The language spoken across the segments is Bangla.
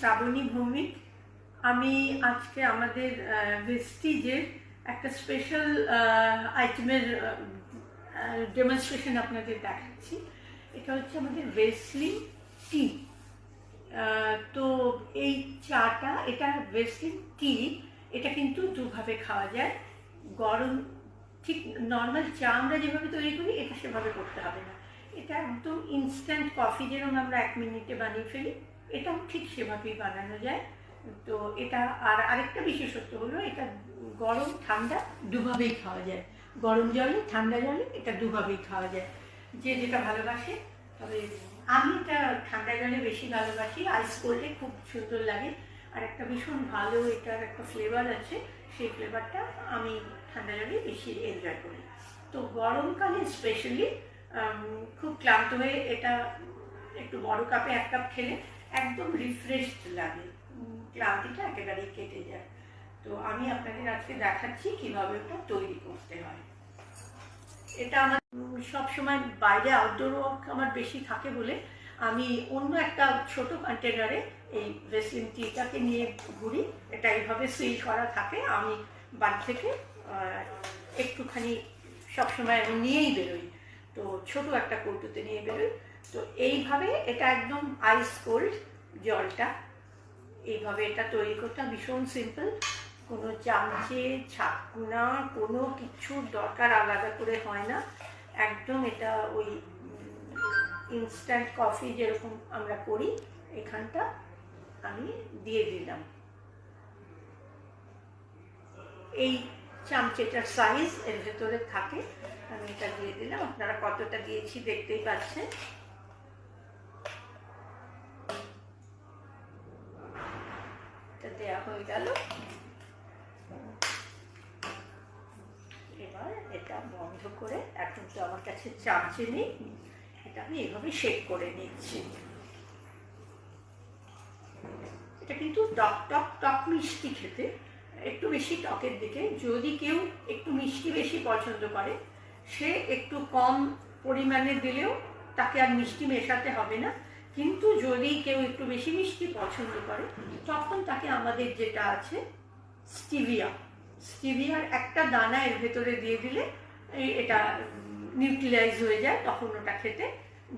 শ্রাবণী ভৌমিক। আমি আজকে আমাদের ভেস্টিজের একটা স্পেশাল আইটেমের ডেমনস্ট্রেশন আপনাদের দেখাচ্ছি। এটা হচ্ছে আমাদের ভেসলিন টি। তো এই চাটা, এটা ভেসলিন টি, এটা কিন্তু দুভাবে খাওয়া যায়। গরম, ঠিক নর্মাল চা আমরা যেভাবে তৈরি করি এটা সেভাবে করতে হবে না। এটা একদম ইনস্ট্যান্ট কফি যেরকম আমরা 1 মিনিটে বানিয়ে ফেলি, এটাও ঠিক সেভাবেই বানানো যায়। তো এটা আরেকটা বিশেষত্ব হলো এটা গরম ঠান্ডা দুভাবেই খাওয়া যায়। গরম জলে, ঠান্ডা জলে, এটা দুভাবেই খাওয়া যায়, যে যেটা ভালোবাসে। তবে আমি এটা ঠান্ডা জলে বেশি ভালোবাসি, আইস কোল্ডে খুব সুন্দর লাগে। আর একটা ভীষণ ভালো এটার একটা ফ্লেভার আছে, সেই ফ্লেভারটা আমি ঠান্ডা জলে বেশি এনজয় করি। তো গরমকালে স্পেশালি খুব ক্লান্ত হয়ে এটা একটু বড় কাপে 1 কাপ খেলে একদম রিফ্রেশড লাগে, ক্লান্তিটা একেবারেই কেটে যায়। তো আমি আপনাদের আজকে দেখাচ্ছি কিভাবে ওটা তৈরি করতে হয়। এটা আমার সবসময় বাইরে আউটডোর ওয়ার্ক আমার বেশি থাকে বলে আমি অন্য একটা ছোট কন্টেনারে এই ভেসলিন টিটাকে নিয়ে ঘুরি। এটা এইভাবে সিল করা থাকে, আমি বাড়ি থেকে একটুখানি সবসময় আমি নিয়েই বেরোই। তো ছোট একটা কৌটোতে নিয়ে বেরোই। তো এইভাবে এটা একদম আইস কোল্ড জলটা, এইভাবে এটা তৈরি করতে ভীষণ সিম্পল। কোনো চামচে, ছাকনা, কোনো কিছুর দরকার আলাদা করে হয় না। একদম এটা ওই ইনস্ট্যান্ট কফি যেরকম আমরা করি এখানটা আমি দিয়ে দিলাম। এই চামচেটার সাইজ এর ভেতরে থাকে, আমি এটা দিয়ে দিলাম। আপনারা কতটা দিয়েছি দেখতেই পাচ্ছেন। এটা দেওয়া হয়ে গেল। এবার এটা বন্ধ করে, এখন তো আমার কাছে চামচে নেই, এটা আমি এইভাবে শেক করে নিচ্ছি। এটা কিন্তু টক টক টক মিষ্টি খেতে, একটু বেশি টকের দিকে। যদি কেউ একটু মিষ্টি বেশি পছন্দ করে, সে একটু কম পরিমাণে দিলেও তাকে আর মিষ্টি মেশাতে হবে না। কিন্তু যদি কেউ একটু বেশি মিষ্টি পছন্দ করে, তখন তাকে আমাদের যেটা আছে স্টিভিয়ার একটা দানা এর ভেতরে দিয়ে দিলে এটা নিউট্রিলাইজ হয়ে যায়। তখন ওটা খেতে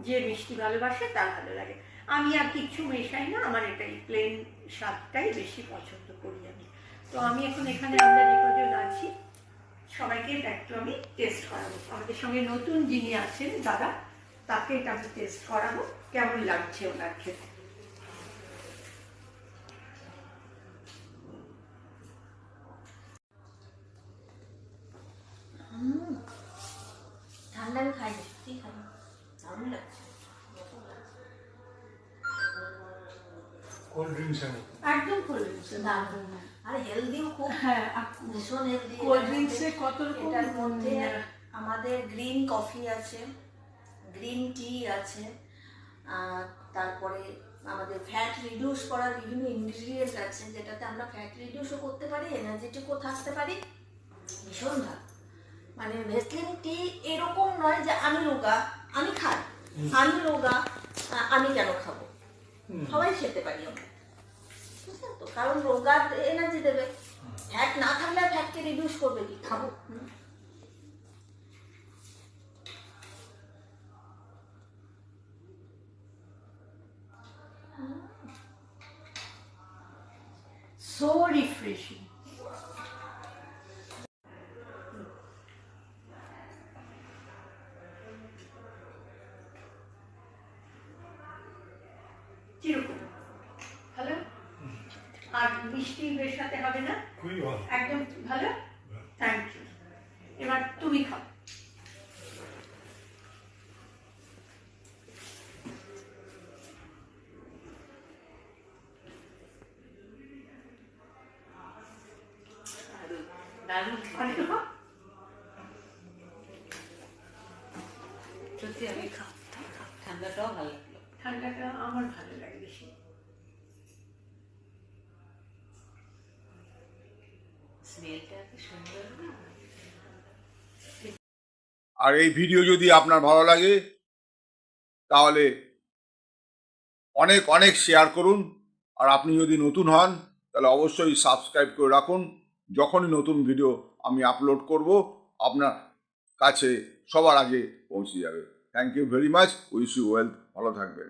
যে মিষ্টি ভালোবাসে তার ভালো লাগে। আমি আর কিছু মেশাই না, আমার এটাই প্লেন স্বাদটাই বেশি পছন্দ করি আমি। তো আমি এখন এখানে, আমরা যে কজন আছি সবাইকে একটু আমি টেস্ট করাবো। আমাদের সঙ্গে নতুন যিনি আছেন দাদা, তাকে এটা আমি টেস্ট করাবো কেমন লাগছে ওনার খেতে। ঠান্ডা আমি খাই, সত্যি খাই, দারুণ লাগছে। কোল্ড ড্রিঙ্কস একদম কোল্ড ড্রিঙ্কস দারুণ, আর হেলদিও খুব। হ্যাঁ, ভীষণ হেলদি। কোল্ড ড্রিঙ্কসে কত রকম, এটার মধ্যে আমাদের গ্রিন কফি আছে, গ্রিন টি আছে, তারপরে আমাদের ফ্যাট রিডিউস করার বিভিন্ন ইনগ্রিডিয়েন্ট আছে, যেটাতে আমরা ফ্যাট রিডিউসও করতে পারি, এনার্জেটিকও থাকতে পারি। ভীষণ ভালো। মানে ভেসলিন টি এরকম নয় যে আমি রোগা আমি খাই, আমি রোগা আমি কেন খাবো, সবাই খেতে পারি আমরা, বুঝলেন তো? কারণ রোগার এনার্জি দেবে, ফ্যাট না থাকলে ফ্যাটকে রিডিউস করবে কি, খাবো। so refreshing. কিরকম ভালো? আর মিষ্টি মেশাতে হবে না, খুবই ভালো, একদম ভালো। Thank you. এবার তুমি খাও। সত্যি আমি ঠান্ডাটাও ভালো লাগলো। ঠান্ডাটা আমার ভালো লাগে বেশি। স্মেলটা কি সুন্দর না? আর এই ভিডিও যদি আপনার ভালো লাগে তাহলে অনেক অনেক শেয়ার করুন আর আপনি যদি নতুন হন তাহলে অবশ্যই সাবস্ক্রাইব করে রাখুন। যখনই নতুন ভিডিও আমি আপলোড করব আপনার কাছে সবার আগে পৌঁছে যাবে। Thank you very much. Wish you wealth. ভালো থাকবেন।